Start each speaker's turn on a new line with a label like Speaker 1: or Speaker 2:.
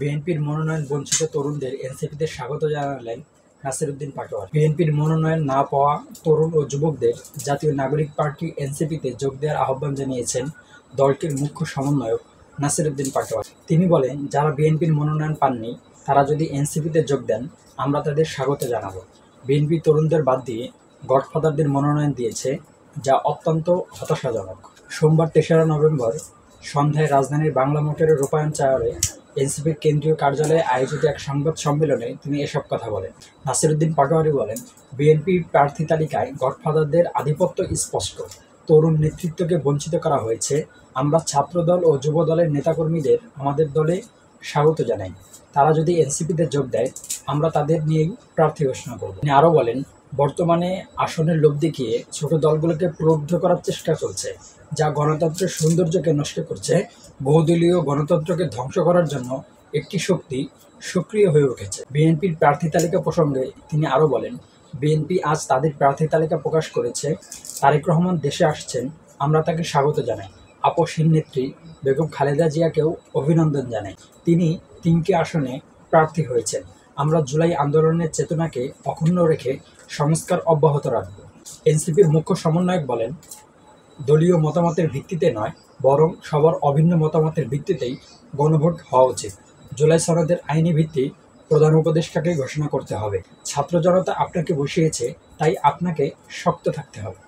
Speaker 1: বিএনপির মনোনয়ন বঞ্চিত তরুণদের এনসিপিতে স্বাগত জানালেন নাসির উদ্দিন পাটোয়ারি। বিএনপির মনোনয়ন না পাওয়া তরুণ ও যুবকদের জাতীয় নাগরিক পার্টি এনসিপিতে যোগ দেওয়ার আহ্বান জানিয়েছেন দলটির মুখ্য সমন্বয়ক নাসির উদ্দিন পাটোয়ারি। তিনি বলেন, যারা বিএনপির মনোনয়ন পাননি তারা যদি এনসিপিতে যোগ দেন আমরা তাদের স্বাগত জানাব। বিএনপি তরুণদের বাদ দিয়ে গডফাদারদের মনোনয়ন দিয়েছে, যা অত্যন্ত হতাশাজনক। সোমবার ৩রা নভেম্বর সন্ধ্যায় রাজধানীর বাংলা মোটরের রূপায়ণ চাওয়ারে এনসিপির কেন্দ্রীয় কার্যালয়ে আয়োজিত এক সংবাদ সম্মেলনে তিনি এসব কথা বলেন। নাসির উদ্দিন পাটোয়ারি বলেন, বিএনপির প্রার্থী তালিকায় গডফাদারদের আধিপত্য স্পষ্ট। তরুণ নেতৃত্বকে বঞ্চিত করা হয়েছে। আমরা ছাত্রদল ও যুব দলের নেতাকর্মীদের আমাদের দলে স্বাগত জানাই। তারা যদি এনসিপিতে যোগ দেয় আমরা তাদের নিয়েই প্রার্থী ঘোষণা করব। তিনি আরও বলেন, বর্তমানে আসনের লোভ দেখিয়ে ছোট দলগুলোকে প্রলুব্ধ করার চেষ্টা চলছে, যা গণতন্ত্রের সৌন্দর্যকে নষ্ট করছে। বহুদলীয় গণতন্ত্রকে ধ্বংস করার জন্য একটি শক্তি সক্রিয় হয়ে উঠেছে। বিএনপির প্রার্থী তালিকা প্রসঙ্গে তিনি আরও বলেন, বিএনপি আজ তাদের প্রার্থী তালিকা প্রকাশ করেছে। তারেক রহমান দেশে আসছেন, আমরা তাকে স্বাগত জানাই। আপসহীন নেত্রী বেগম খালেদা জিয়াকেও অভিনন্দন জানাই। তিনি ৩টি আসনে প্রার্থী হয়েছেন। আমরা জুলাই আন্দোলনের চেতনাকে অক্ষুণ্ণ রেখে সংস্কার অব্যাহত রাখব। এনসিপির মুখ্য সমন্বয়ক বলেন, দলীয় মতামতের ভিত্তিতে নয়, বরং সবার অভিন্ন মতামতের ভিত্তিতেই গণভোট হওয়া উচিত। জুলাই সনদের আইনি ভিত্তি প্রধান উপদেষ্টাকে ঘোষণা করতে হবে। ছাত্র জনতা আপনাকে বসিয়েছে, তাই আপনাকে শক্ত থাকতে হবে।